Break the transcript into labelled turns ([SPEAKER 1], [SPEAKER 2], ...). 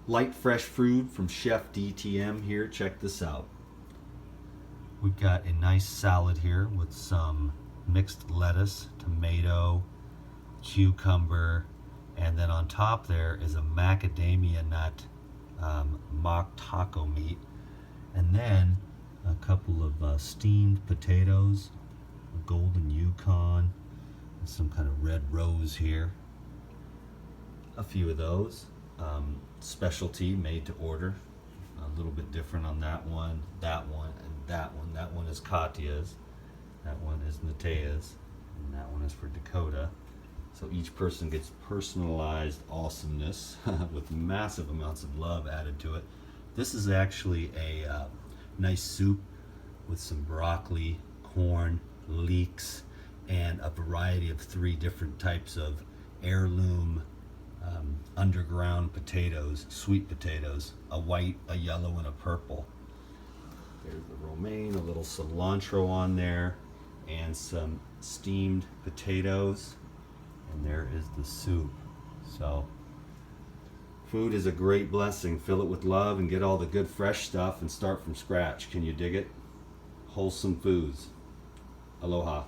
[SPEAKER 1] Light fresh food from Chef DTM here. Check this out. We've got a nice salad here with some mixed lettuce, tomato, cucumber, and then on top there is a macadamia nut mock taco meat, and then a couple of steamed potatoes, a golden Yukon, and some kind of red rose here. A few of those. Specialty made to order. A little bit different on that one, and that one. That one is Katya's, that one is Natea's, and that one is for Dakota. So each person gets personalized awesomeness with massive amounts of love added to it. This is actually a nice soup with some broccoli, corn, leeks, and a variety of 3 different types of heirloom underground potatoes, sweet potatoes, a white, a yellow, and a purple. There's the romaine, a little cilantro on there, and some steamed potatoes. And there is the soup. So, food is a great blessing. Fill it with love and get all the good fresh stuff and start from scratch. Can you dig it? Wholesome foods. Aloha.